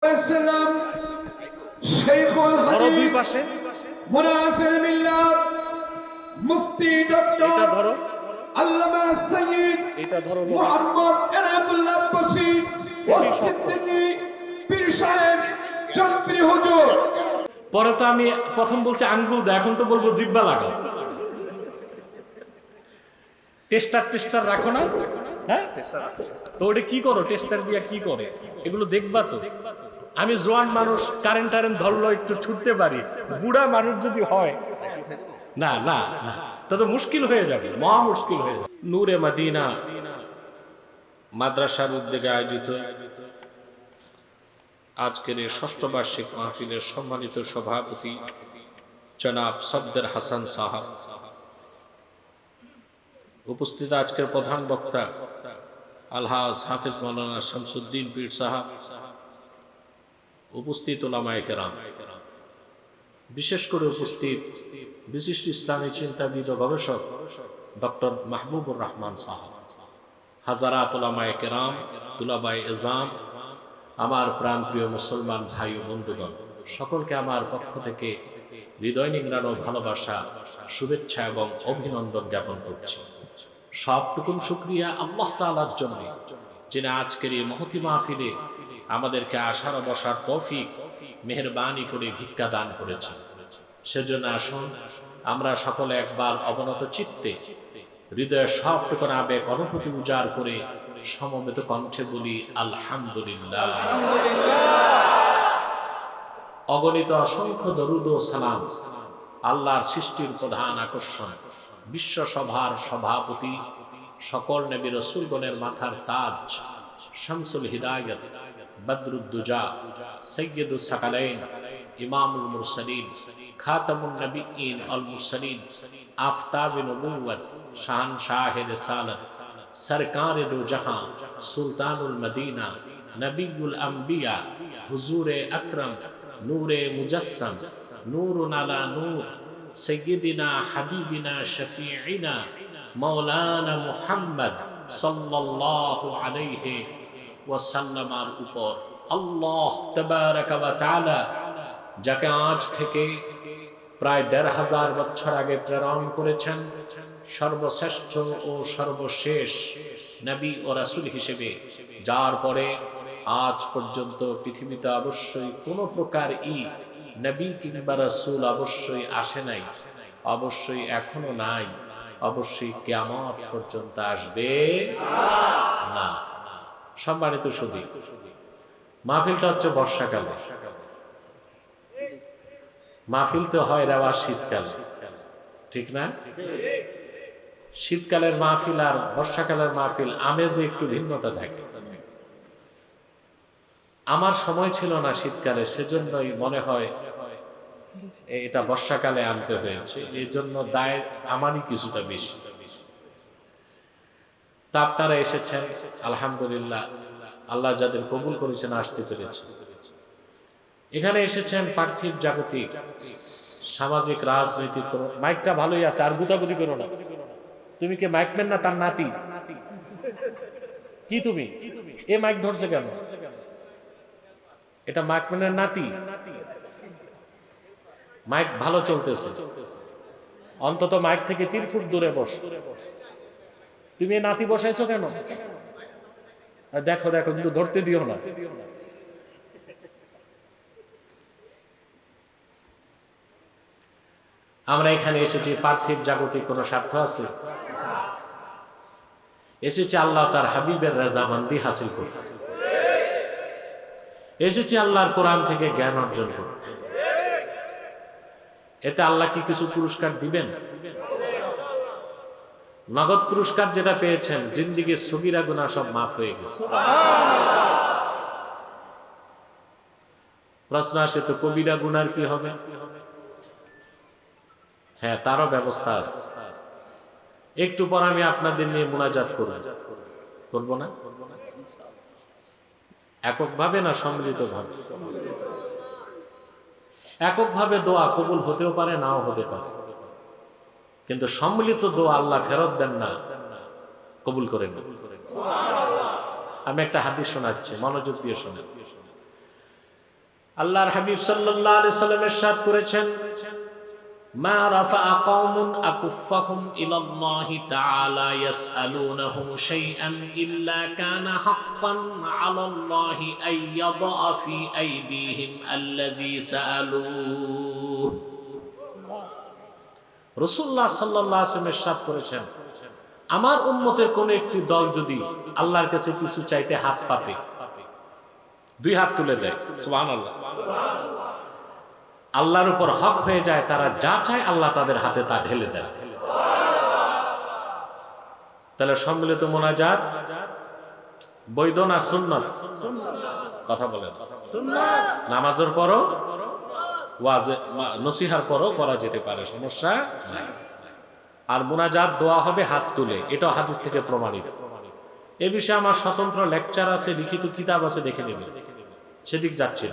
السلام شيخ الحديث مناصر الملة মুফতি doctor আল্লামা সৈয়দ মুহাম্মদ এনায়েতুল্লাহ আব্বাসী ও সিদ্দিকী পীর সাহেব জনপ্রিয় হুজুর। পরে তো আমি প্রথম বলছি আঙ্গুল দা, এখন তো বলবো জিহ্বা লাগাও। টেস্টার রাখো না? হ্যাঁ, তো ওটা কি করো? টেস্টার দিয়ে কি করে এগুলো দেখবা তো। আমি জোয়ান মানুষ, কারেন্ট ধরলো একটু ছুটতে পারি, বুড়া মানুষ যদি হয় না না তা তো মুশকিল হয়ে যাবে, মহা মুশকিল হয়ে যাবে। নূরে মদিনা মাদ্রাসার উদ্যোগে আয়োজিত আজকের এই ষষ্ঠ বার্ষিক মাহফিলের সম্মানিত সভাপতি জনাব সফদর হাসান সাহাব, উপস্থিত আজকের প্রধান বক্তা আলহাজ হাফিজ মাওলানা শামসুদ্দিন পীর সাহাব, উপস্থিত উলামায়ে কেরাম, বিশেষ করে উপস্থিত বিশিষ্ট ইসলামী চিন্তাবিদ ও গবেষক ডক্টর মাহবুবুর রহমান সাহাব, হাজারাত উলামায়ে কেরাম, তুলাবায়ে এজাম, আমার প্রাণপ্রিয় মুসলমান ভাই ও বন্ধুগণ, সকলকে আমার পক্ষ থেকে হৃদয় নিংড়ানো ভালোবাসা, শুভেচ্ছা এবং অভিনন্দন জ্ঞাপন করছি। সবটুকুন শুকরিয়া আল্লাহ তাআলার জন্য, যিনি আজকের এই মহতি মাহফিলে আমাদেরকে আসার বসার তৌফিক মেহেরবানি করে ভিক্ষা দান করেছেন। সেজন্য আসুন আমরা সকলে একবার অবনত চিত্তে হৃদয়ের সবটুকুন আবেগ অনুভূতি উজাড় করে সমবেত কণ্ঠে বলি আলহামদুলিল্লাহ। অগণিত অসংখ্য দরুদ ও সালাম আল্লাহর সৃষ্টির প্রধান আকর্ষণ, বিশ্ব সভার সভাপতি, সকল নবী রাসূলগণের মাথার তাজ, শামসুল হিদায়াত, বদরুদ্দুজা, সৈয়দুস সাকালাইন, ইমামুল মুরসালিন, খাতামুন নবিয়্যিন আল মুরসালিন, আফতাবে নবুওয়াত, শাহনশাহে রিসালাত, সরকারে দো জাহাঁ, সুলতানুল মদিনা, নবিয়ুল আম্বিয়া, হুজুরে আকরম, নূরে মুজাসসাম, নূরুন আলা নূর, সৈয়দিনা হাবিবিনা শফিঈনা মাওলানা মুহাম্মদ সাল্লাল্লাহু আলাইহি ওয়াসাল্লামের উপর আল্লাহ তাবারাকা ওয়া তাআলা যাকে আজ থেকে প্রায় ১৫০০ বছর আগে প্রেরণ করেছেন সর্বশ্রেষ্ঠ ও সর্বশেষ নবী ও রাসূল হিসেবে, যার পরে আজ পর্যন্ত পৃথিবীতে অবশ্যই কোনো প্রকার নবী কিংবা রাসূল অবশ্যই আসে নাই, অবশ্যই এখনো নাই, অবশ্যই কিয়ামত পর্যন্ত আসবে না। সম্মানিত সুধী, মাহফিলটা হচ্ছে বর্ষাকালে, মাহফিল তো হয় রেওয়া শীতকালে, ঠিক না? শীতকালের মাহফিল আর বর্ষাকালের মাহফিল আমেজে একটু ভিন্নতা থাকে। আমার সময় ছিল না শীতকালে, সেজন্যই মনে হয় এটা বর্ষাকালে আনতে হয়েছে, এই জন্য দায় আমারই কিছুটা বেশি। তা আপনারা এসেছেন আলহামদুলিল্লাহ, আল্লাহ যাদের কবুল করেছেন আসতে পেরেছে। এখানে এসেছেন পার্থিব জাগতিক সামাজিক রাজনৈতিক, মাইকটা ভালোই আছে, আর গুতাগুতি করো না। তুমি কি মাইকম্যান না তার নাতি? কি তুমি এ মাইক ধরছে কেন? এটা মাইকম্যানের নাতি। মাইক ভালো চলতেছে, অন্তত মাইক থেকে ৩ ফুট দূরে বস। তুমি এই নাতি বসাইছো কেন? দেখো দেখো, কিন্তু ধরতে দিও না। আমরা এখানে এসেছি পার্থিব জাগতিক কোন স্বার্থ আছে? এসেছি আল্লাহ তার হাবিবের রাজামন্দি হাসিল করতে, এসেছি আল্লাহর কোরআন থেকে জ্ঞান অর্জন করতে। এতে আল্লাহ কি কিছু পুরস্কার দিবেন? নগদ পুরস্কার যেটা পেয়েছেন, জিন্দেগীর সগীরা গুনাহ সব মাফ হয়ে গেছে। প্রশ্ন আসে, তো কবিরা গুনার কি হবে? হ্যাঁ, তারও ব্যবস্থা আছে। একটু পর আমি আপনাদের নিয়ে মুনাজাত করব, করবো না? এককভাবে না সম্মিলিতভাবে? এককভাবে দোয়া কবুল হতেও পারে, নাও হতে পারে, কিন্তু সম্মিলিত দোয়া আল্লাহ ফেরত দেন না, কবুল করেন না। আমি একটা হাদিস শোনাচ্ছি, মনোযোগ দিয়ে শোনেন। আল্লাহর হাবিব সাল্লাল্লাহু আলাইহি সাল্লাম ইরশাদ করেছেন, মা রাফা'a কওমুন আকুফাহুম ইলাল্লাহি তাআলা ইয়াসআলুনাহু শাইআন ইল্লা কানা হাক্কান আলাল্লাহি আইয়াদা ফি আইদিহিম আল্লাযী সাআলু। রাসূলুল্লাহ সাল্লাল্লাহু আলাইহি ওয়াসাল্লাম ইরশাদ করেছেন, আমার উম্মতের কোন একটি দল যদি আল্লাহর কাছে কিছু চাইতে হাত পাতে, দুই হাত তুলে দেয়, সুবহানাল্লাহ, আল্লাহর উপর হক হয়ে যায়, তারা যা চায় আল্লাহ তাদের হাতে তা ঢেলে দেয়। তাহলে সম্মিলিত মোনাজাত বৈধ না সুন্নাত? কথা বলেন। নামাজের পরও, ওয়াজে নসিহার পরও করা যেতে পারে, সমস্যা নাই। আর মোনাজাত দোয়া হবে হাত তুলে, এটাও হাদিস থেকে প্রমাণিত। এ বিষয়ে আমার স্বতন্ত্র লেকচার আছে, লিখিত কিতাব আছে, দেখে নেবেন। সেদিক যাচ্ছে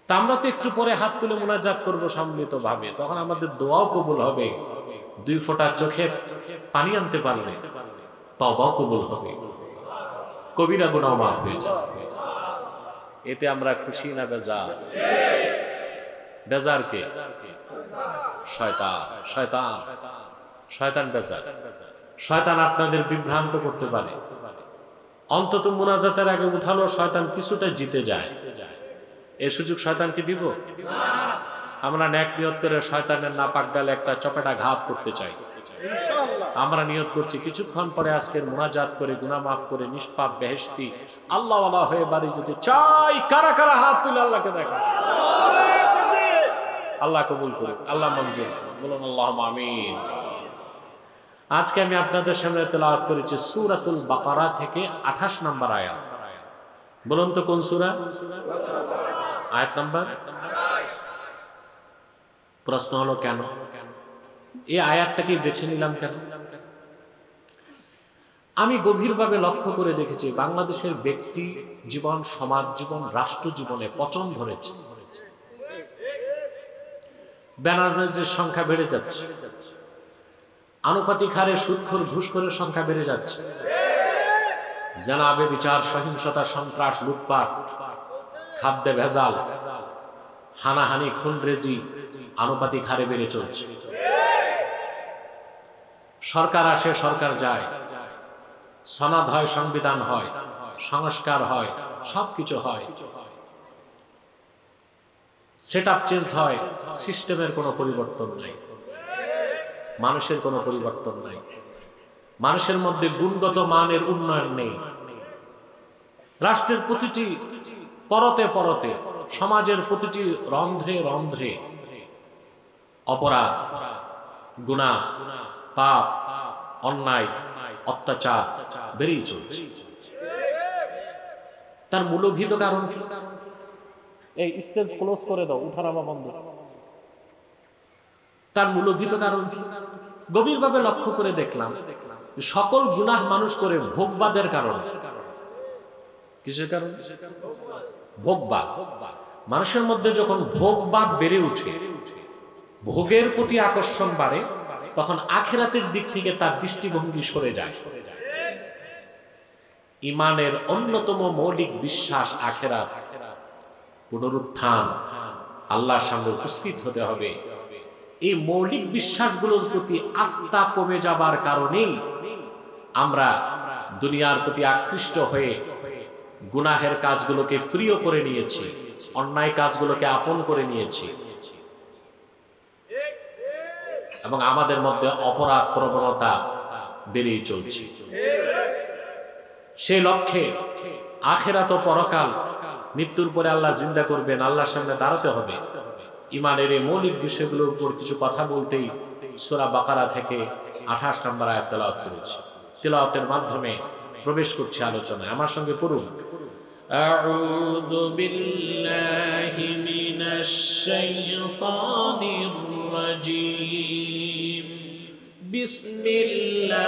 তা আমরা তো একটু পরে হাত তুলে মোনাজাত করবো সম্মিলিত ভাবে, তখন আমাদের দোয়াও কবুল হবে। 2 ফোঁটা চোখের পানি আনতে পারলে তওবাও কবুল হবে, কবিরা গুনাহ মাফ হয়ে যাবে। এতে আমরা খুশি না বেজার? বেজার কে? শয়তান। শয়তান শয়তান বেজার। শয়তান আপনাদের বিভ্রান্ত করতে পারে। অন্তত মুনাজাতের আগে উঠালো শয়তান কিছুটা জিতে যায়, এই সুযোগ শয়তানকে দিব? আমরা নেক নিয়ত করে শয়তানের নাপাক গালে একটা চপেটা ঘাত করতে চাই। আমরা নিয়ত করছি কিছুক্ষণ পরে আজকের মুনাজাত করে গুনাহ মাফ করে নিষ্পাপ বেহেশতি আল্লাহ ওয়ালা হয়ে বাড়ি যেতে চাই। কারা কারা হাত তুলে আল্লাহকে দেখা? আল্লাহ কবুল করুন, আল্লাহ মঞ্জুর বলুন আল্লাহুম্মা আমিন। আজকে আমি আপনাদের সামনে তেলাওয়াত করেছি সূরাতুল বাকারা থেকে 28 নম্বর আয়াত। বলুন তো কোন সূরা? আয়াত নাম্বার। প্রশ্ন হলো কেন এই আয়াতটাকে বেছে নিলাম কেন? আমি গভীরভাবে লক্ষ্য করে দেখেছি বাংলাদেশের ব্যক্তি জীবন, সমাজ জীবন, রাষ্ট্র জীবনে পচন ধরেছে। ব্যানার্সের সংখ্যা বেড়ে যাচ্ছে, আনুপাতিক হারে সুদখোর ঘুষখোরের সংখ্যা বেড়ে যাচ্ছে, জানাবে বিচার, সহিংসতা, সন্ত্রাস, লুটপাট, খাদ্যে ভেজাল, হানাহানি, খুনরেজি আনুপাতিক হারে বেড়ে চলছে। সরকার আসে, সরকার যায়, সনদ হয়, সংবিধান হয়, সংস্কার হয়, সবকিছু হয়, সেটআপ চেঞ্জ হয়, সিস্টেমের কোনো পরিবর্তন নাই, মানুষের কোনো পরিবর্তন নাই, মানুষের মধ্যে গুণগত মানের উন্নয়ন নেই। রাষ্ট্রের প্রতিটি পরতে পরতে, সমাজের প্রতিটি রন্ধ্রে রন্ধ্রে অপরাধ, গুনাহ, পাপ, অন্যায়, অত্যাচার বেড়েই চলছে। তার মূলভূত কারণ কি? এই স্টেজ ক্লোজ করে দাও, উঠানামা বন্ধ। তার মূলভূত কারণ কি? গভীরভাবে লক্ষ্য করে দেখলাম সকল গুনাহ মানুষ করে ভোগবাদের কারণে। কিসের কারণে? ভোগবাদ। মানুষের মধ্যে যখন ভোগবাদ বেড়ে উঠে, ভোগের প্রতি আকর্ষণ বাড়ে, তখন আখিরাতের দিক থেকে তার দৃষ্টিভঙ্গি সরে যায়। ঈমানের অন্যতম মৌলিক বিশ্বাস আখিরাত, পুনরুত্থান, আল্লাহর সামনে উপস্থিত হতে হবে। এই মৌলিক বিশ্বাসগুলোর প্রতি আস্থা কমে যাবার কারণেই আমরা দুনিয়ার প্রতি আকৃষ্ট হয়ে গুনাহের কাজগুলোকে প্রিয় করে নিয়েছি, অন্যায় কাজগুলোকে আপন করে নিয়েছি, এবং আমাদের মধ্যে অপরাধ প্রবণতা বেড়েই চলছে। সেই লক্ষ্যে আখিরাত ও পরকাল, মৃত্যুর পরে আল্লাহ জিন্দা করবেন, আল্লাহর সামনে দাঁড়াতে হবে, ঈমানের এই মৌলিক বিষয়গুলোর উপর কিছু কথা বলতেই সূরা বাকারা থেকে 28 নম্বর আয়াত তেলাওয়াত করেছি। তেলাওয়াতের মাধ্যমে প্রবেশ করছে আলোচনায়। আমার সঙ্গে পড়ুন। আউযু বিল্লাহি মিনাশ শাইতানির রাজীম। বিসমিল্লাহির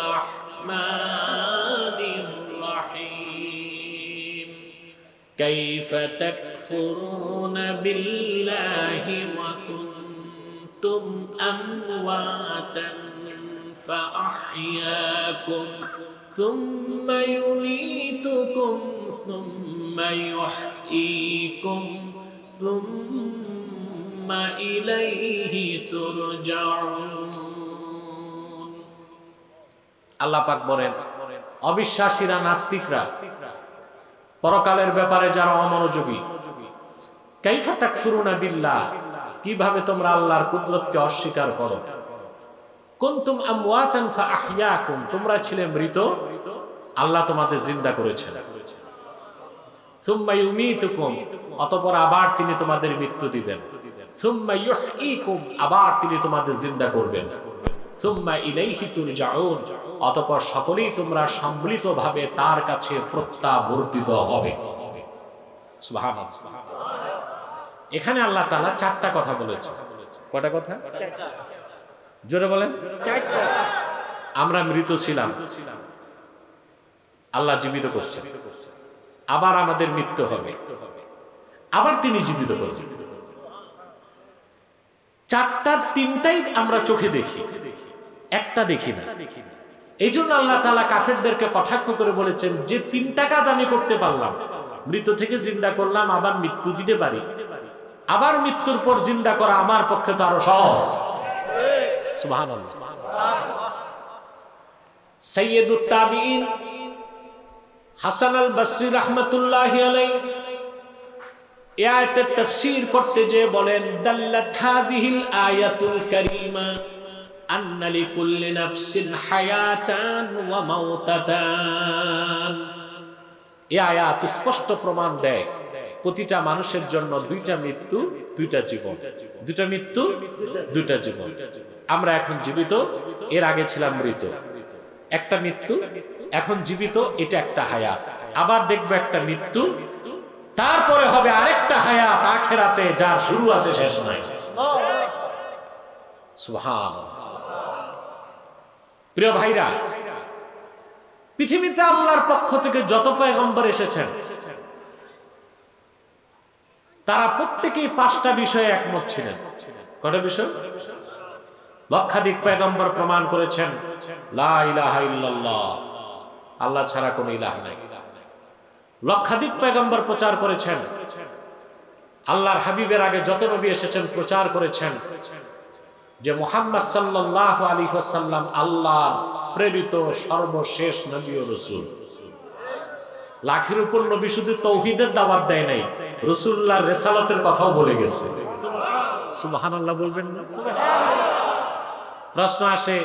রাহমানির রাহিম। কাইফা তাকফুরুনা বিল্লাহি ওয়া কুনতুম আমওয়াতান فأحياكم ثم يميتكم ثم সুম্মা ইউহয়ীকুম সুম্মা ইলাইহি তুরজাউন। আল্লাহ পাক বলেন, অবিশ্বাসীরা, নাস্তিকরা, পরকালের ব্যাপারে যারা অমনোযোগী, কাইফা তাকফুরুনা বিল্লাহ, কিভাবে তোমরা আল্লাহর কুদরতকে অস্বীকার করো। কুনতুম আমওয়াতান ফাআহইয়াকুম, তোমরা ছিলে মৃত, আল্লাহ তোমাদের জিন্দা করেছেন। সুম্মা ইউমীতুকুম, অতঃপর আবার তিনি তোমাদের মৃত্যু দিবেন। সুম্মা ইউহয়ীকুম, আবার তিনি তোমাদের জিন্দা করবেন। সুম্মা ইলাইহি তুরজাউন, অতঃপর সকলেই তোমরা সম্মিলিতভাবে তার কাছে প্রত্যাবর্তিত হবে। সুবহানাল্লাহ। এখানে আল্লাহ তাআলা চারটা কথা বলেছেন। কয়টা কথা? জোরে বলেন। চারটা। আমরা মৃত ছিলাম, আল্লাহ জীবিত করছেন, আবার আমাদের মৃত্যু হবে, আবার তিনি জীবিত করছেন। চারটার তিনটাই আমরা চোখে দেখি, একটা দেখি না। এই জন্য আল্লাহ তাআলা কাফেরদেরকে কটাক্ষ করে বলেছেন, যে তিনটা কাজ আমি করতে পারলাম, মৃত থেকে জিন্দা করলাম, আবার মৃত্যু দিতে পারি, আবার মৃত্যুর পর জিন্দা করা আমার পক্ষে তো আরো সহজ। সুবহানাল্লাহ। সাইয়্যিদুত তাবিঈন হাসান আল বসরি রাহমাতুল্লাহি আলাইহি এই আয়াতের তাফসীর করতে যে বলেন, দাল্লাত হাযিহিল আয়াতুল কারীমা আন্না লিকুল্লি নাফসিন হায়াতান ওয়া মাউতাতান। এই আয়াত স্পষ্ট প্রমাণ দেয় প্রতিটা মানুষের জন্য দুইটা মৃত্যু, দুইটা জীবন। দুইটা মৃত্যু, দুইটা জীবন। আমরা এখন জীবিত, এর আগে ছিলাম মৃত। একটা মৃত্যু, এখন জীবিত, এটা একটা হায়াত। আবার দেখবো একটা মৃত্যু, তারপরে হবে আরেকটা হায়াত আখিরাতে, যার শুরু আছে শেষ নাই। সুবহানাল্লাহ। প্রিয় ভাইরা, পৃথিবীতে আল্লাহর পক্ষ থেকে যত পয়গম্বর এসেছেন, তারা প্রত্যেকেই পাঁচটা বিষয়ে একমত ছিলেন। কয়টা বিষয়? লক্ষাধিক পয়গম্বর প্রমাণ করেছেন লা ইলাহা ইল্লাল্লাহ, আল্লাহ ছাড়া কোনো ইলাহ নাই। লক্ষাধিক পয়গম্বর প্রচার করেছেন, আল্লাহর হাবিবের আগে যত নবী এসেছেন প্রচার করেছেন যে মুহাম্মদ সাল্লাল্লাহু আলাইহি ওয়াসাল্লাম আল্লাহর প্রেরিত সর্বশেষ নবী ও রাসূল। লাখের উপর নবী শুধু তাওহীদের দাওয়াত দেয় নাই, রাসূলুল্লাহর রিসালাতের কথাও বলে গেছে। সুবহানাল্লাহ বলবেন না? প্রশ্ন আসে,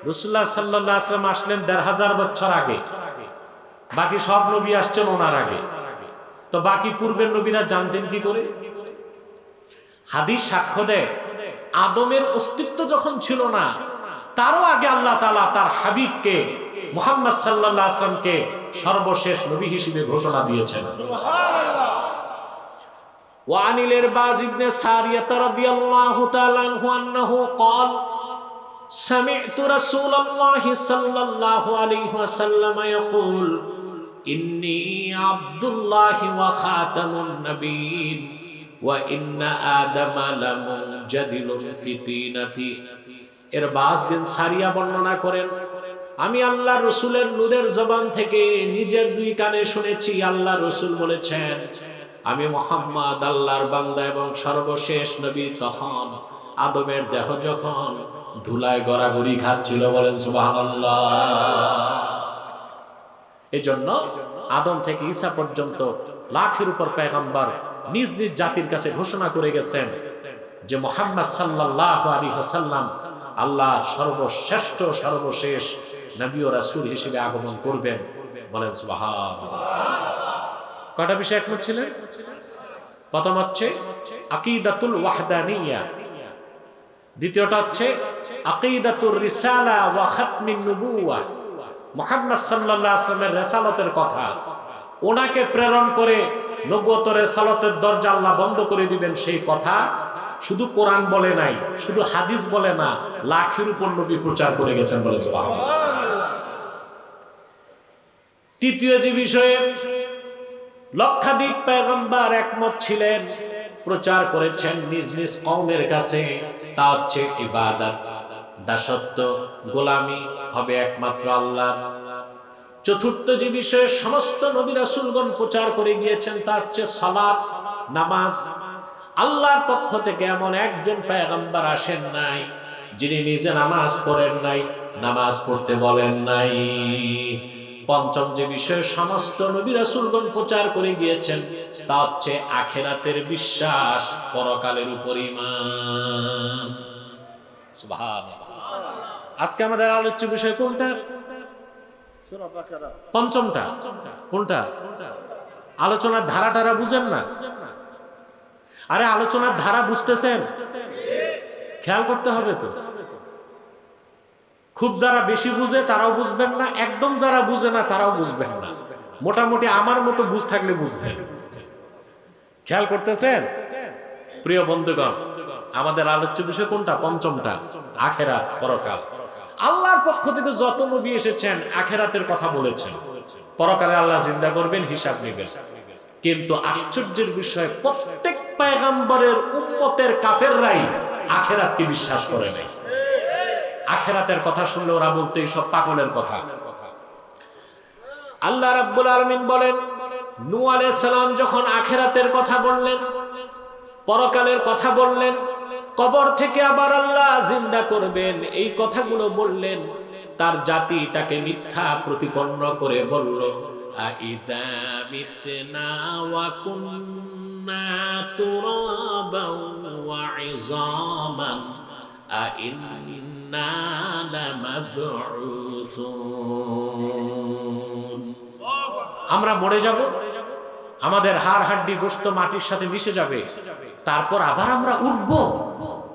রাসূলুল্লাহ সাল্লাল্লাহু আলাইহি ওয়াসাল্লাম আসলেন ১৫০০ বছর আগে, বাকি সব নবী আসছেন ওনার আগে, তো বাকি পূর্বের নবীরা জানতেন কি করে? হাদিস সাক্ষ্য দেয়, আদমের অস্তিত্ব যখন ছিল না, তারও আগে আল্লাহ তাআলা তার হাবিবকে মুহাম্মদ সাল্লাল্লাহু আলাইহি ওয়াসাল্লামকে সর্বশেষ নবী হিসেবে ঘোষণা দিয়েছেন। সুবহানাল্লাহ। ওয়া আনিল ইরবাজ ইবনে সারিয়াহ রাদিয়াল্লাহু তাআলা আনহু আন্নাহু ক্বাল সামি'তু রাসূলুল্লাহি সাল্লাল্লাহু আলাইহি ওয়াসাল্লাম ইয়াকুল ইন্নী আব্দুল্লাহি ওয়া খাতামুন নবিয়্যিন ওয়া ইন্না আদামা লামুজাদিলুন ফি তিনাতিহি। ইরবাজ বিন সারিয়া বর্ণনা করেন, আমি আল্লাহ রাসূলের নূরের জবান থেকে নিজের দুই কানে শুনেছি, আল্লাহ রাসূল বলেছেন, আমি মুহাম্মদ আল্লাহর বান্দা এবং সর্বশেষ নবী তখন আদমের দেহ যখন ধুলায় গড়াগড়ি খাচ্ছিল। বলেন সুবহানাল্লাহ। এজন্য আদম থেকে ঈসা পর্যন্ত লাখের উপর পয়গম্বর নিজ নিজ জাতির কাছে ঘোষণা করে গেছেন যে মুহাম্মদ সাল্লাল্লাহু আলাইহি ওয়াসাল্লাম আল্লাহর সর্বশ্রেষ্ঠ সর্বশেষ নবী ও রাসূল হিসেবে আগমন করবেন। বলেন সুবহানাল্লাহ। কয়টা বিষয় একমত ছিলেন? প্রথম হচ্ছে আকীদাতুল ওয়াহদানিয়া, দ্বিতীয়টা হচ্ছে আকীদাতুর রিসালা ওয়া খাতমিন নবুওয়া, মুহাম্মদ সাল্লাল্লাহু আলাইহি ওয়াসাল্লামের রিসালাতের কথা, ওনাকে প্রেরণ করে নবুয়ত রিসালাতের দরজা আল্লাহ বন্ধ করে দিবেন, সেই কথা শুধু কোরআন বলে নাই, শুধু হাদিস বলে না, লাখের উপর নবী প্রচার করে গেছেন। বলে সুবহানাল্লাহ। তৃতীয় যে বিষয়ে লক্ষাধিক পয়গম্বর একমত ছিলেন, প্রচার করেছেন নিজ নিজ কওমের কাছে, তা হচ্ছে ইবাদত, দাসত্ব, গোলামি হবে একমাত্র আল্লাহ। চতুর্থ যে বিষয়ে সমস্ত নবী রাসূলগণ প্রচার করে গিয়েছেন তা হচ্ছে সালাত, নামাজ। আল্লাহর পক্ষ থেকে এমন একজন পয়গম্বর আসেন নাই যিনি নিজে নামাজ পড়েন নাই, নামাজ পড়তে বলেন নাই। পঞ্চম যে বিষয়ে সমস্ত নবী রাসূলগণ প্রচার করে গিয়েছেন তা হচ্ছে আখিরাতের বিশ্বাস, পরকালের উপর ঈমান। সুবহানাল্লাহ। আজকে আমাদের আলোচ্য বিষয় কোনটা? পঞ্চমটা। কোনটা? আলোচনার ধারাটারা বুঝেন না? আরে আলোচনার ধারা বুঝতেছেন? খেয়াল করতে হবে তো। খুব যারা বেশি বুঝে তারাও বুঝবেন না, একদম যারা বুঝে না তারাও বুঝবেন না। মোটামুটি আমার মতো বুঝ থাকলে বুঝবেন। খেয়াল করতেছেন? প্রিয় বন্ধুগণ, আমাদের আলোচ্য বিষয় কোনটা? পঞ্চমটা, আখিরাত, পরকাল। আল্লাহর পক্ষ থেকে যত নবী এসেছেন আখিরাতের কথা বলেছেন, পরকালে আল্লাহ জিন্দা করবেন, হিসাব নেবেন। কিন্তু আশ্চর্যের বিষয়, প্রত্যেক পয়গম্বরের উম্মতের কাফেররাই আখিরাতকে বিশ্বাস করে নাই। আখিরাতের কথা শুনলে ওরা বলতো এইসব পাগলের কথা। আল্লাহ রাব্বুল আলামিন বলেন, নূহ আলাইহিস সালাম যখন আখিরাতের কথা বললেন, পরকালের কথা বললেন, কবর থেকে আবার আল্লাহ জিন্দা করবেন, এই কথাগুলো বললেন, তার জাতি তাকে মিথ্যা প্রতিপন্ন করে বলল, আইদা মিতনা ওয়া কুন্না তুরাবান ওয়া ইযামান আইন্না লামাবউসুন। আমরা মরে যাব, আমাদের হাড় হাড্ডি গোশত মাটির সাথে মিশে যাবে, তারপর আবার আমরা উঠব,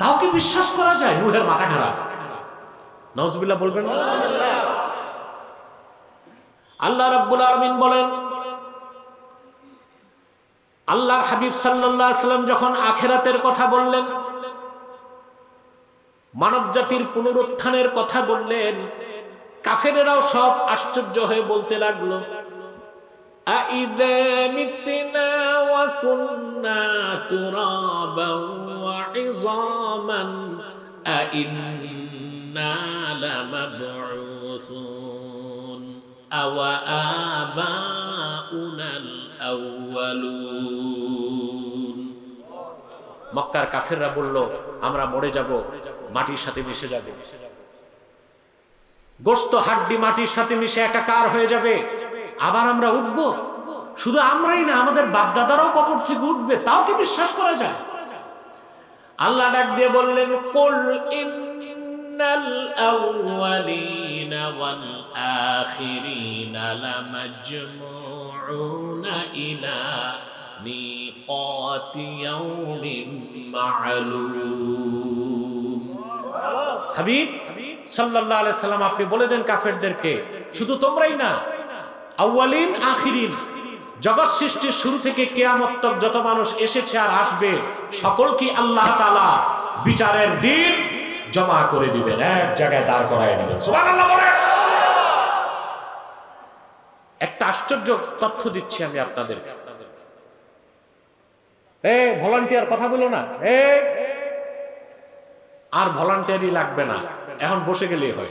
তাও কি বিশ্বাস করা যায়? রূহের মাথা খারাপ। নাউজুবিল্লাহ বলবেন না? আল্লাহ রাব্বুল আলামিন বলেন, আল্লাহর হাবিব সাল্লাল্লাহু আলাইহি ওয়াসাল্লাম যখন আখিরাতের কথা বললেন, মানব জাতির পুনরুত্থানের কথা বললেন, কাফেরেরাও সব আশ্চর্য হয়ে বলতে লাগলো, আইযা মিতনা ওয়া কুন্না তুরাবান ওয়া ইযামান আইন্না লামাবউসুন আওয়া আবাউনাল আউয়ালুন। মক্কার কাফেররা বলল, আমরা মরে যাব, মাটির সাথে মিশে যাব, গোশত হাড্ডি মাটির সাথে মিশে একাকার হয়ে যাবে, আবার আমরা উঠব। শুধু আমরাই না, আমাদের বাপদাদারাও কবর থেকে উঠবে, তাও কি বিশ্বাস করা যায়? আল্লাহ ডাক দিয়ে বললেন, কুল ইন্নাল আউয়ালিনা ওয়াল আখিরিনা লামাজমুউনা ইলা মিকাতি ইয়াউমিন মা'লুম। হাবিব সাল্লাল্লাহু আলাইহি সাল্লাম, আপনি বলে দেন কাফেরদেরকে, শুধু তোমরাই না, আউয়ালিন আখিরিন, জগৎ সৃষ্টির শুরু থেকে কিয়ামত তক যত মানুষ এসেছে আর আসবে, সকলকে আল্লাহ তাআলা বিচারের দিন জমা করে দিবেন, এক জায়গায় দাঁড় করায় দিবেন। সুবহানাল্লাহ বলেন। একটা আশ্চর্য তথ্য দিচ্ছি আমি আপনাদেরকে। ভলান্টিয়ার কথা বলো না, আর ভলান্টিয়ারই লাগবে না, এখন বসে গেলেই হয়।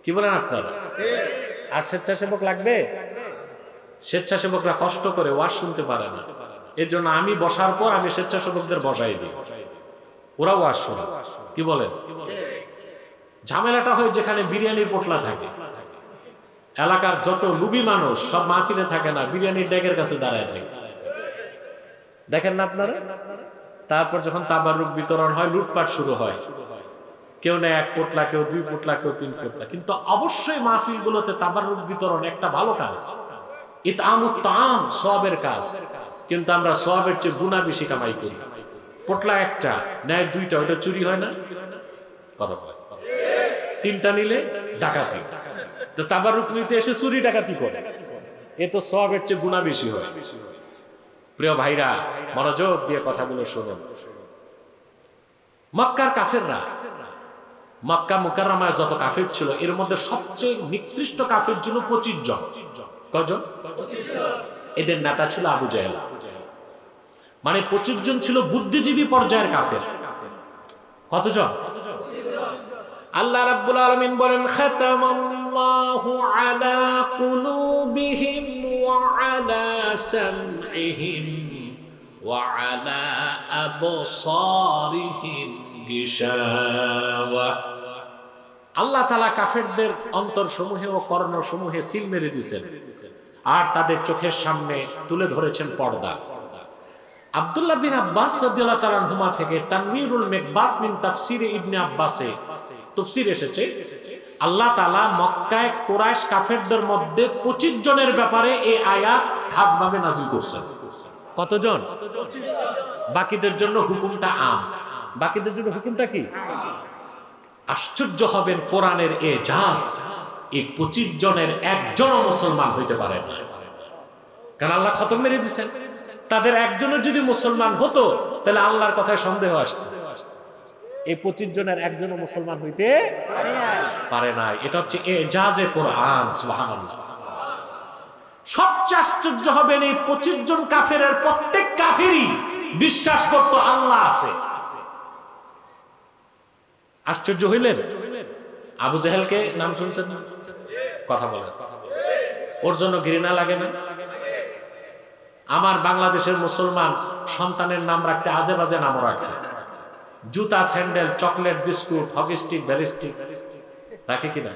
কি বলেন আপনারা? আর স্বেচ্ছাসেবক লাগবে? স্বেচ্ছাসেবকরা কষ্ট করে ওয়াজ শুনতে পারে না, এর জন্য আমি বসার পর আমি স্বেচ্ছাসেবকদের বসাই দিই, ওরা ওয়াজ শোনে। কি বলেন? ঝামেলাটা হয় যেখানে বিরিয়ানির পোটলা থাকে, এলাকার যত লুবি মানুষ সব মাহফিলে থাকে না, বিরিয়ানির ডেকের কাছে দাঁড়ায় থাকে, দেখেন না আপনারা? তারপর যখন তাবারুক বিতরণ হয়, লুটপাট শুরু হয়, কেউ নেয় 1 পোটলা, কেউ 2 পোটলা, কেউ 3 পোটলা। কিন্তু অবশ্যই মাহফিলগুলোতে তাবারুক বিতরণ একটা ভালো কাজ, ইতআমুত তাআম সওয়াবের কাজ, কিন্তু আমরা সওয়াবের চেয়ে গুনাহ বেশি কামাই করি। পোটলা একটা নেয় 2টা, ওটা চুরি হয় না? কথা বলে। 3টা নিলে ডাকাতি, তো তাবারুক নিতে এসে চুরি ডাকাতি করে, এ তো সওয়াবের চেয়ে গুনাহ বেশি হয়। প্রিয় ভাইরা, মনোযোগ দিয়ে কথাগুলো শুনুন। মক্কার কাফেররা, মক্কা মুকাররমায় যত কাফের ছিল, এর মধ্যে সবচেয়ে নিকৃষ্ট কাফের ছিল 25 জন। কজন? এদের নেতা ছিল আবু জাহেল। মানে 25 জন ছিল বুদ্ধিজীবী পর্যায়ের কাফের। কতজন? আল্লাহ রাব্বুল আলামিন বলেন, খাতামাল্লাহু আল্লাহু আলা কুলুবিহিম ওয়া আলা সামইহিম ওয়া আলা আবসারিহিম গিশাওয়া। আল্লাহ তাআলা কাফেরদের অন্তরসমূহে ও কর্ণসমূহে সিল মেরে দিয়েছেন আর তাদের চোখের সামনে তুলে ধরেছেন পর্দা। আব্দুল্লাহ বিন আব্বাস রাদিয়াল্লাহু তাআলা আনহুমা থেকে তানবীরুল মিকবাস মিন তাফসিরে ইবনে আব্বাসে তাফসীর এসেছে, আল্লাহ তাআলা মক্কায় কুরাইশ কাফেরদের মধ্যে 25 জনের ব্যাপারে এই আয়াত খাসভাবে নাযিল করেছেন। কতজন? বাকিদের জন্য হুকুমটা আম। বাকিদের জন্য হুকুমটা কি? আশ্চর্য হবেন, কোরআনের এজাজ এই 25 জনের একজনও মুসলমান হইতে পারে না, কারণ আল্লাহ খতম মেরে দিয়েছেন। তাদের একজনের যদি মুসলমান হতো তাহলে আল্লাহর কথায় সন্দেহ আসতো। এই 25 জনের একজনও মুসলমান হইতে পারে না। এটা হচ্ছে এজাজে কোরআন। সুবহানাল্লাহ। সবচেয়ে আশ্চর্য হবেন, এই 25 জন কাফেরের প্রত্যেক কাফেরই বিশ্বাস করত আল্লাহ আছে। আশ্চর্য হইলেন? আবু জেহেলকে নাম শুনছেন? কথা বলেন, ওর জন্য ঘৃণা লাগে না? আমার বাংলাদেশের মুসলমান সন্তানের নাম রাখতে আজে বাজে নাম রাখে, জুতা, sandal, chocolate, biscuit, hockey stick, ballistic রাখে কিনা?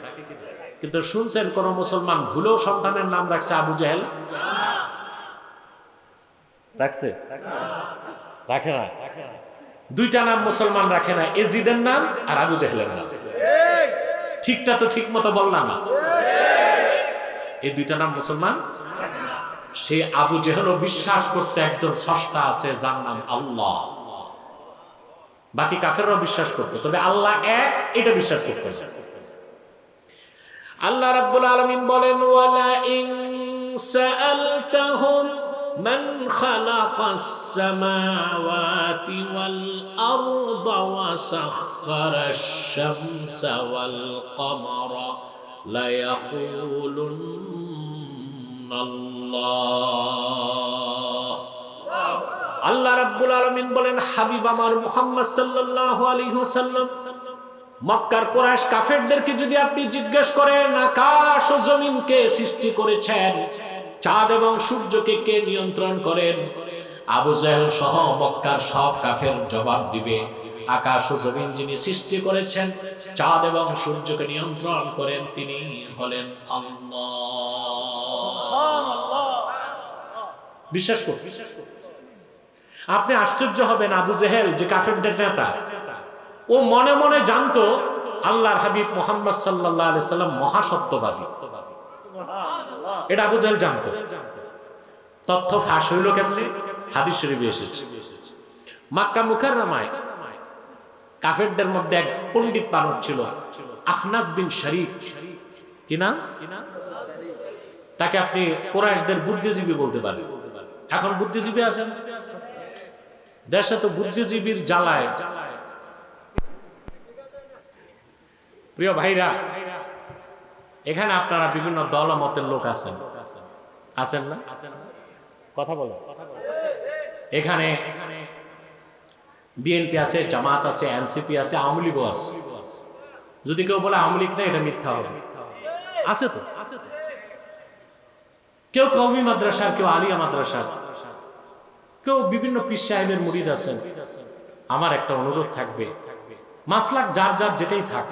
কিন্তু শুনছেন কোন মুসলমান ভুলেও সন্তানের নাম রাখছে আবু জেহেল? রাখছে? রাখে না। দুইটা নাম মুসলমান রাখে না, এজিদের নাম আর আবু জেহেলের নাম। ঠিকটা তো ঠিক মতো বললাম না? এই দুইটা নাম মুসলমান। সে আবু জেহেলও বিশ্বাস করতে একজন স্রষ্টা আছে যার নাম আল্লাহ। বাকি কাফেররাও বিশ্বাস করত, তবে আল্লাহ এক এটা বিশ্বাস করত। আল্লাহ রাব্বুল আলামিন বলেন, ওয়ালা ইন সাআলতাহুম মান খালাকাস সামাওয়াতি ওয়াল আরদা ওয়া সাখখারাশ শামসা ওয়াল কমারা লা ইয়াকুলুন্না আল্লাহ। আল্লাহ রাব্বুল আলামিন বলেন, হাবিব আমার মুহাম্মদ সাল্লাল্লাহু আলাইহি ওয়াসাল্লাম, মক্কার কুরাইশ কাফেরদেরকে যদি আপনি জিজ্ঞেস করেন আকাশ ও জমিনকে সৃষ্টি করেছেন, চাঁদ এবং সূর্যকে কে নিয়ন্ত্রণ করেন, আবু জেহেল সহ মক্কার সব কাফের জবাব দিবে, আকাশ ও জমিন যিনি সৃষ্টি করেছেন, চাঁদ এবং সূর্যকে নিয়ন্ত্রণ করেন, তিনি হলেন আল্লাহ। বিশ্বাস করুন। আপনি আশ্চর্য হবেন, আবু জেহেল যে কাফেরদের নেতা, ও মনে মনে জানতো আল্লাহর হাবিব মুহাম্মদ সাল্লাল্লাহু আলাইহি সাল্লাম মহাসত্যবাদী। এটা আবু জেহেল জানতো। তথ্য ফাঁস হইল কেমনে? হাদিস শরীফে এসেছে, মক্কা মুকাররমায় কাফেরদের মধ্যে এক পণ্ডিত মানুষ ছিল, আখনাস বিন শরীক। কি নাম? তাকে আপনি কুরাইশদের বুদ্ধিজীবী বলতে পারেন। এখন বুদ্ধিজীবী আছেন দেশে, তো বুদ্ধিজীবীর জ্বালায়। প্রিয় ভাইরা, এখানে আপনারা বিভিন্ন দল মতের লোক আছেন, আছেন না? কথা বলো। এখানে বিএনপি আছে, জামাত আছে, এনসিপি আছে, আওয়ামী লীগও আছে। যদি কেউ বলে আওয়ামী লীগ না, এটা মিথ্যা হবে। আছে তো। কেউ কওমি মাদ্রাসার, কেউ আলিয়া মাদ্রাসার, কেউ বিভিন্ন পীর সাহেবের মুরিদ আছেন। আমার একটা অনুরোধ থাকবে, মাসলাক যার যার যেটাই থাক,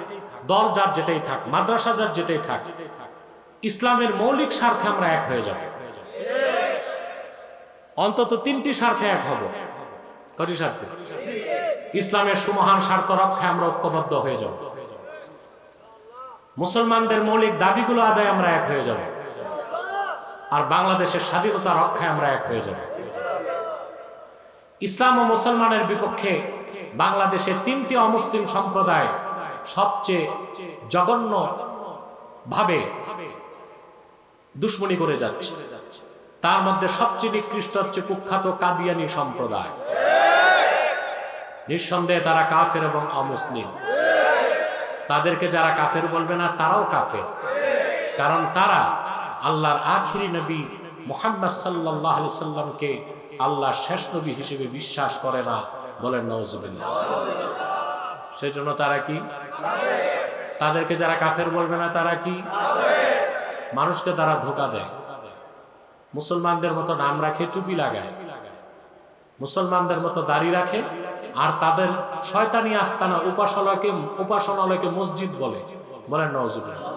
দল যার যেটাই থাক, মাদ্রাসা যার যেটাই থাক, ইসলামের মৌলিক স্বার্থে আমরা এক হয়ে যাব। অন্তত 3টি স্বার্থে এক হব। কয়টি স্বার্থে? ইসলামের সুমহান স্বার্থ রক্ষায় আমরা ঐক্যবদ্ধ হয়ে যাব। মুসলমানদের মৌলিক দাবিগুলো আদায় আমরা এক হয়ে যাব। আর বাংলাদেশের স্বাধীনতা রক্ষায় আমরা এক হয়ে যাব। ইসলাম ও মুসলমানের বিপক্ষে বাংলাদেশের 3টি অমুসলিম সম্প্রদায় সবচেয়ে জঘন্য ভাবে দুশ্মনী করে যাচ্ছে। তার মধ্যে সবচেয়ে নিকৃষ্ট হচ্ছে কুখ্যাত কাদিয়ানী সম্প্রদায়। নিঃসন্দেহে তারা কাফের এবং অমুসলিম। তাদেরকে যারা কাফের বলবে না, তারাও কাফের, কারণ তারা আল্লাহর আখিরি নবী মুহাম্মদ সাল্লাল্লাহু আলাইহি সাল্লামকে আল্লাহর শেষ নবী হিসেবে বিশ্বাস করে না। বলেন নাউজুবিল্লাহ। সেজন্য তারা কি? তাদেরকে যারা কাফের বলবে না তারা কি? মানুষকে তারা ধোঁকা দেয়। মুসলমানদের মতো নাম রাখে, টুপি লাগায়, মুসলমানদের মতো দাড়ি রাখে, আর তাদের শয়তানি আস্তানা উপাসনালয়কে মসজিদ বলে। বলেন নাউজুবিল্লাহ।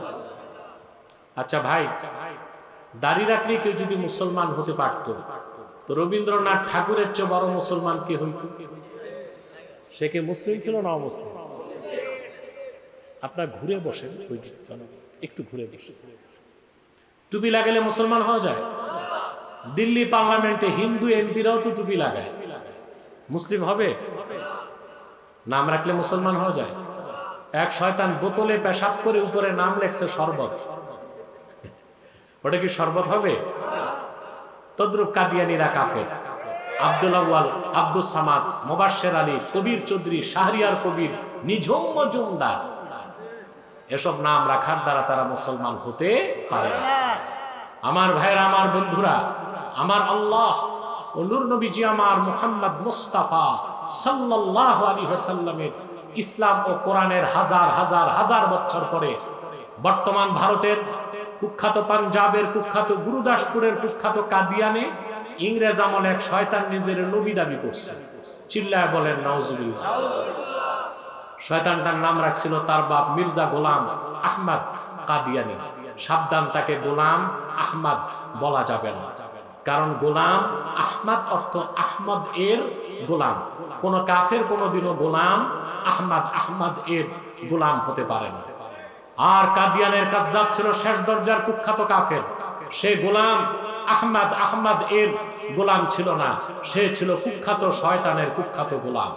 আচ্ছা ভাই, দাড়ি রাখলে কেউ যদি মুসলমান হতে পারত, তো রবীন্দ্রনাথ ঠাকুরের চেয়ে বড় মুসলমান কে হইত? সে কি মুসলিম ছিল না অমুসলিম? আপনার ঘুরে বসেন, একটু ঘুরে বসে। টুপি লাগালে মুসলমান হওয়া যায়? দিল্লি পার্লামেন্টে হিন্দু এমপিরাও তো টুপি লাগায়, মুসলিম হবে? নাম রাখলে মুসলমান হওয়া যায়? এক শয়তান বোতলে পেশাব করে উপরে নাম লেখছে শরবত, ওটা কি শরবত হবে? তদ্রুপ কাদিয়ানীরা কাফের। আব্দুল আউয়াল, আব্দুল সামাদ, মোবাশ্বের আলী, কবির চৌধুরী, শাহরিয়ার কবির, নিঝুম মজুমদার, এসব নাম রাখার দ্বারা তারা মুসলমান হতে পারে না। আমার ভাইরা, আমার বন্ধুরা, আমার আল্লাহ ও নূর নবীজি আমার মুহাম্মদ মুস্তাফা সাল্লাল্লাহু আলাইহি ওয়াসাল্লামের ইসলাম ও কোরআনের হাজার হাজার হাজার বছর পরে বর্তমান ভারতের কুখ্যাত, পাঞ্জাবের কুখ্যাত, গুরুদাসপুরের কুখ্যাত কাদিয়ানে ইংরেজ আমলে এক শয়তান নিজের নবী দাবি করছে। চিল্লায় বলেন নাউজুবিল্লাহ। শয়তানটার নাম রাখছিল তার বাপ মির্জা গোলাম আহমদ কাদিয়ানী। সাবধান, তাকে গোলাম আহমদ বলা যাবে না, কারণ গোলাম আহমদ অর্থ আহমদ এর গোলাম। কোন কাফের কোনদিনও গোলাম আহমদ এর গোলাম হতে পারে না। আর কাদিয়ানের কাজ্জাব ছিল শেষ দরজার কুখ্যাত কাফের। সে গোলাম আহমদ এর গোলাম ছিল না, সে ছিল কুখ্যাত শয়তানের কুখ্যাত গোলাম।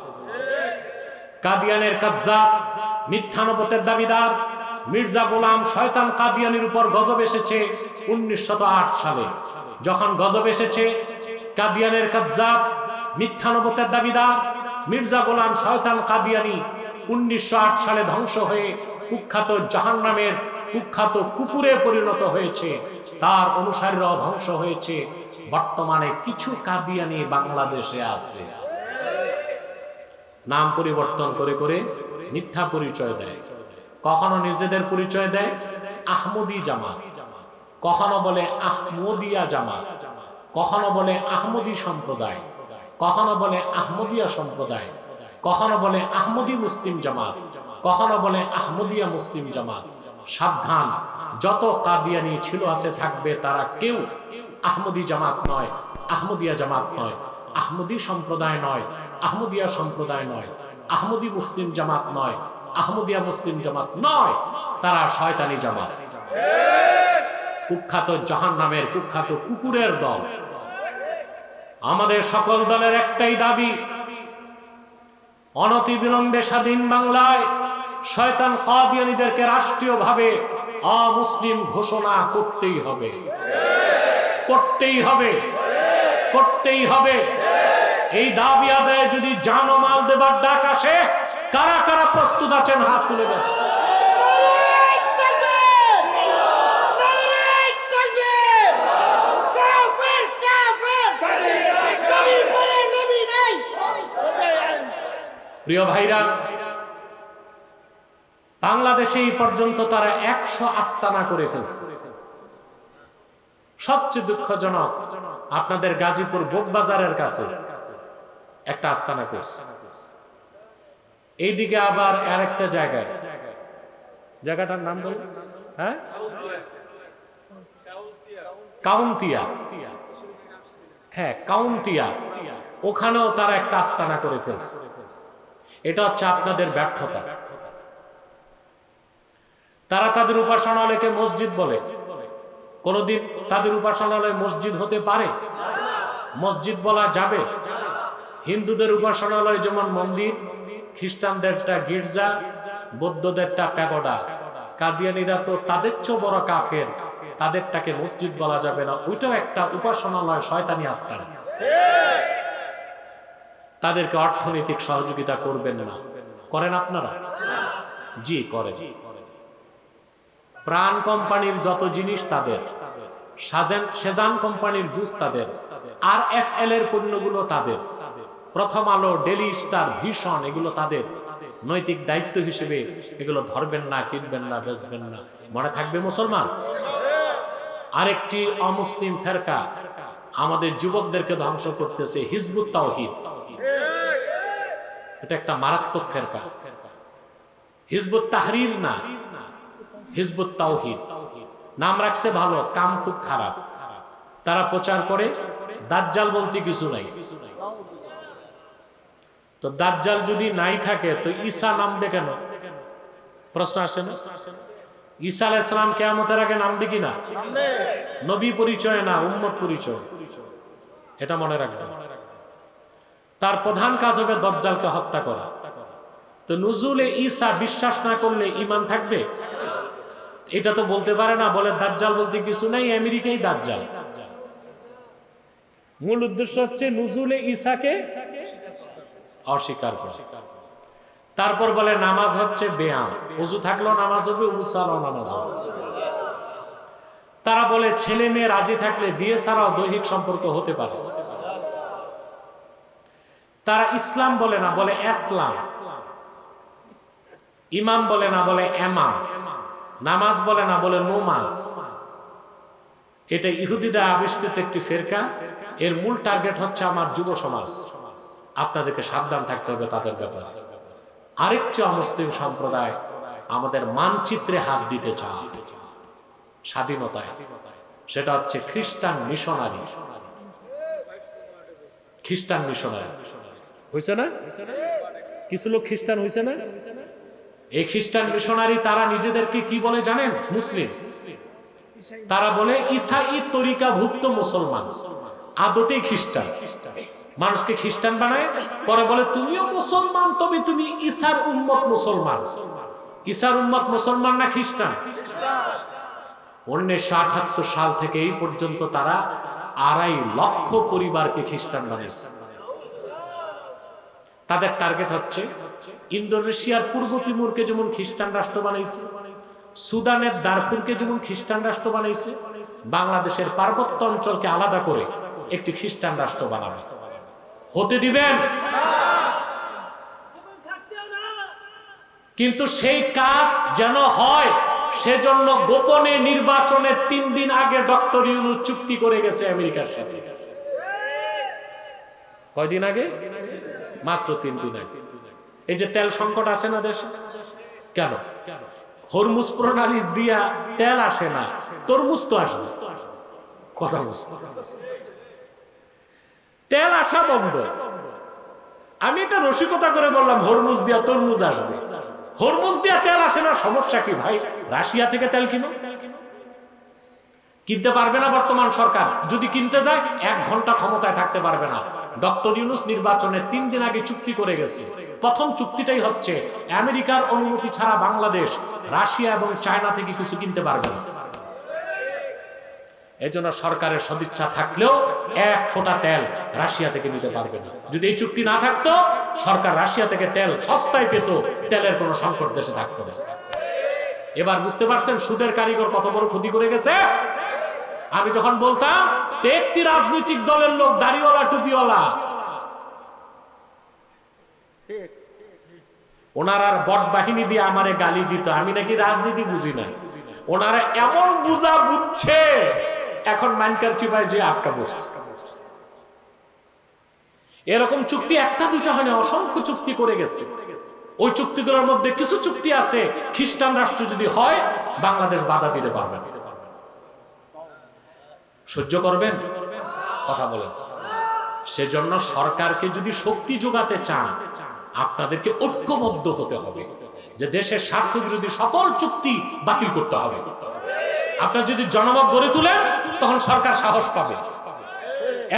কাদিয়ানের কাজ্জাব, মিথ্যানবতের দাবিদার মির্জা গোলাম শয়তান কাদিয়ানির উপর গজব এসেছে 1908 সালে। যখন গজব এসেছে, কাদিয়ানের কাজ্জাব, মিথ্যানবতের দাবিদার মির্জা গোলাম শয়তান কাদিয়ানি 1908 সালে ধ্বংস হয়ে কুখ্যাত জাহান্নামের কুখ্যাত কুকুরে পরিণত হয়েছে। তার অনুসারীরাও ধ্বংস হয়েছে। বর্তমানে কিছু কাদিয়ানি বাংলাদেশে আছে, নাম পরিবর্তন করে করে মিথ্যা পরিচয় দেয়। কখনো নিজেদের পরিচয় দেয় আহমদী জামাত, কখনো বলে আহমদিয়া জামাত, কখনো বলে আহমদী সম্প্রদায়, কখনো বলে আহমদিয়া সম্প্রদায়, কখনো বলে আহমদী মুসলিম জামাত, কখনো বলে আহমদিয়া মুসলিম জামাত। সাবধান, যত কাদিয়ানি ছিল আছে থাকবে, তারা কেউ আহমদী জামাত নয়, আহমদিয়া জামাত নয়, আহমদী সম্প্রদায় নয়, আহমদিয়া সম্প্রদায় নয়, আহমদী মুসলিম জামাত নয়, আহমদিয়া মুসলিম জামাত নয়, তারা শয়তানি জামাত, কুখ্যাত জাহান্নামের কুখ্যাত কুকুরের দল। আমাদের সকল দলের একটাই দাবি, অনতিবিলম্বে স্বাধীন বাংলায় শয়তান কাদিয়ানীদেরকে রাষ্ট্রীয়ভাবে অমুসলিম ঘোষণা করতেই হবে, করতেই হবে, করতেই হবে। এই দাবি আদায়ে যদি জান ও মাল দেবার ডাক আসে, কারা কারা প্রস্তুত আছেন হাত তুলে দেন। প্রিয় ভাইরা, বাংলাদেশে এই পর্যন্ত তারা 100 আস্তানা করে ফেলছে। সবচেয়ে দুঃখজনক, আপনাদের গাজীপুর বোকবাজারের কাছে একটা আস্তানা করছে। এইদিকে আবার আরেকটা জায়গায়, জায়গাটার নাম বল, হ্যাঁ, কাউন্তিয়া, হ্যাঁ কাউন্তিয়া, ওখানেও তারা একটা আস্তানা করে ফেলছে। এটা হচ্ছে আপনাদের ব্যর্থতা। তারা তাদের উপাসনালয়কে মসজিদ বলে। কোনদিন তাদের উপাসনালয় মসজিদ হতে পারে? মসজিদ বলা যাবে? হিন্দুদের উপাসনালয় যেমন মন্দির, খ্রিস্টানদেরটা গির্জা, বৌদ্ধদেরটা প্যাগোডা। কাদিয়ানীরা তো তাদের চেয়েও বড় কাফের, তাদেরটাকে মসজিদ বলা যাবে না, ওইটাও একটা উপাসনালয়, শয়তানি আস্তানা। তাদেরকে অর্থনৈতিক সহযোগিতা করবেন না, করেন আপনারা? জি করেন। প্রাণ কোম্পানির যত জিনিস তাদের, সেজান কোম্পানির জুস তাদের, RFL এর পণ্যগুলো তাদের, প্রথম আলো, ডেলি স্টার, ভিশন, এগুলো তাদের। নৈতিক দায়িত্ব হিসেবে এগুলো ধরবেন না, কিনবেন না, বেচবেন না। মনে থাকবে মুসলমান। আরেকটি অমুসলিম ফেরকা আমাদের যুবকদেরকে ধ্বংস করতেছে, হিজবুত তাওহীদ। এটা একটা মারাত্মক ফেরকা। হিজবুত তাহরীর না, হিজবুত তাওহীদ নাম রাখছে ভালো, কাম খুব খারাপ। তারা প্রচার করে দাজ্জাল বলতে কিছু নাই। তো দাজ্জাল যদি নাই থাকে তো ঈসা নামবে কেন? প্রশ্ন আসে না? ঈসা আলাইহিস সালাম কিয়ামতের আগে নামবে কিনা? নবী পরিচয় না, উম্মত পরিচয়। এটা মনে রাখবেন। তার প্রধান কাজ হবে দাজ্জালকে হত্যা করা। তো নুজুলে ঈসা বিশ্বাস না করলে ঈমান থাকবে? এটা তো বলতে পারে না, বলে দাজ্জাল বলতে কিছু নাই, আমেরিকাই দাজ্জাল। মূল উদ্দেশ্য হচ্ছে নুজুলে ঈসাকে অস্বীকার করা। তারপর বলে নামাজ হচ্ছে ব্যায়াম, ওযু থাকলেও নামাজ হবে, ওযু ছাড়াও নামাজ হবে। তারা বলে ছেলে মেয়ে রাজি থাকলে বিয়ে ছাড়াও দৈহিক সম্পর্ক হতে পারে। তারা ইসলাম বলে না, বলে ইসলাম। ইমাম বলে না, বলে এমাম। নামাজ বলে না, বলে নমাজ। এটা ইহুদিদের আবিষ্কৃত একটি ফেরকা। এর মূল টার্গেট হচ্ছে আমার যুব সমাজ। আপনাদেরকে সাবধান থাকতে হবে তাদের ব্যাপারে। আরেকটি অমুসলিম সম্প্রদায় আমাদের মানচিত্রে হাত দিতে চায় স্বাধীনতায়, সেটা হচ্ছে খ্রিস্টান মিশনারি। খ্রিস্টান মিশনারি হয়েছে না? কিছু লোক খ্রিস্টান হয়েছে না? এই খ্রিস্টান মিশনারি তারা নিজেদেরকে কি বলে জানেন? মুসলিম। তারা বলে ঈসাই তরিকাভুক্ত মুসলমান, আদতেই খ্রিস্টান। মানুষকে খ্রিস্টান বানায়, পরে বলে তুমিও মুসলমান, তবে তুমি ঈসার উম্মত মুসলমান। ঈসার উম্মত মুসলমান না খ্রিস্টান? 1978 সাল থেকে এই পর্যন্ত তারা 2.5 লক্ষ পরিবারকে খ্রিস্টান বানিয়েছে। তাদের টার্গেট হচ্ছে ইন্দোনেশিয়ার পূর্ব তিমুরকে যেমন খ্রিস্টান রাষ্ট্র বানাইছে, সুদানের দারফুরকে যেমন খ্রিস্টান রাষ্ট্র বানাইছে, বাংলাদেশের পার্বত্য অঞ্চলকে আলাদা করে একটি খ্রিস্টান রাষ্ট্র বানাবে। হতে দিবেন? কিন্তু সেই কাজ যেন হয়, সেজন্য গোপনে নির্বাচনের 3 দিন আগে ডক্টর ইউনূস চুক্তি করে গেছে আমেরিকার সাথে। কয়দিন আগে? মাত্র 3 দিন আগে। এই যে তেল সংকট আছে না দেশে, কেন? হরমুজ প্রণালী দিয়া তেল আসে না, তরমুজ তো আসবে। কথা বুঝতে, তেল আসা বন্ধ। আমি এটা রসিকতা করে বললাম হরমুজ দিয়া তরমুজ আসবে। হরমুজ দিয়া তেল আসে না, সমস্যা কি ভাই? রাশিয়া থেকে তেল কিনো। কিনতে পারবে না বর্তমান সরকার। যদি কিনতে যায় 1 ঘন্টা ক্ষমতায় থাকতে পারবে না। ডক্টর ইউনূস নির্বাচনের 3 দিন আগে চুক্তি করে গেছে। প্রথম চুক্তিটাই হচ্ছে আমেরিকার অনুমতি ছাড়া বাংলাদেশ রাশিয়া এবং চায়না থেকে কিছু কিনতে পারবে না। এজন্য সরকারের সদিচ্ছা থাকলেও 1 ফোঁটা তেল রাশিয়া থেকে নিতে পারবে না। যদি এই চুক্তি না থাকতো, সরকার রাশিয়া থেকে তেল সস্তায় পেত, তেলের কোনো সংকট দেশে থাকতো না। এবার বুঝতে পারছেন সুদের কারিগর কত বড় ক্ষতি করে গেছে? আমি যখন বলতাম একটি রাজনৈতিক দলের লোক, দাড়িওয়ালা টুপিওয়ালা, ওনারা বট বাহিনী দিয়ে আমারে গালি দিত, আমি নাকি রাজনীতি বুঝি না। ওনারা এমন বুঝা বুঝছে, এখন মানকার চিপায় যে আটকা বসছে। এরকম চুক্তি 1-2 হয় না, অসংখ্য চুক্তি করে গেছে। ওই চুক্তিগুলোর মধ্যে কিছু চুক্তি আছে খ্রিস্টান রাষ্ট্র যদি হয় বাংলাদেশ বাধা দিতে পারবে না। সহ্য করবেন? কথা বলেন। সেজন্য সরকারকে যদি শক্তি যোগাতে চান, আপনাদেরকে ঐক্যবদ্ধ হতে হবে যে দেশের স্বার্থ বিরোধী সকল চুক্তি বাতিল করতে হবে। আপনার যদি জনমত গড়ে তুলেন, তখন সরকার সাহস পাবে।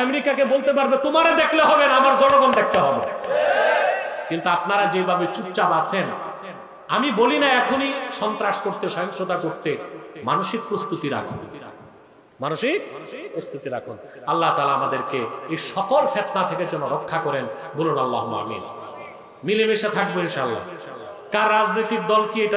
আমেরিকাকে বলতে পারবে তোমারে দেখলে হবে না, আমার জনগণ দেখতে হবে। কিন্তু আপনারা যেভাবে চুপচাপ আছেন, আমি বলি না এখনই সন্ত্রাস করতে, সহিংসতা করতে, মানসিক প্রস্তুতি রাখুন। মানসিক প্রস্তুতি রাখুন। আল্লাহ তাআলা আমাদেরকে এই সকল ফিতনা থেকে যেন রক্ষা করেন। বলুন আল্লাহুম্মা আমিন। মিলেমিশে থাকবো ইনশাআল্লাহ। কার রাজনৈতিক দল কি এটা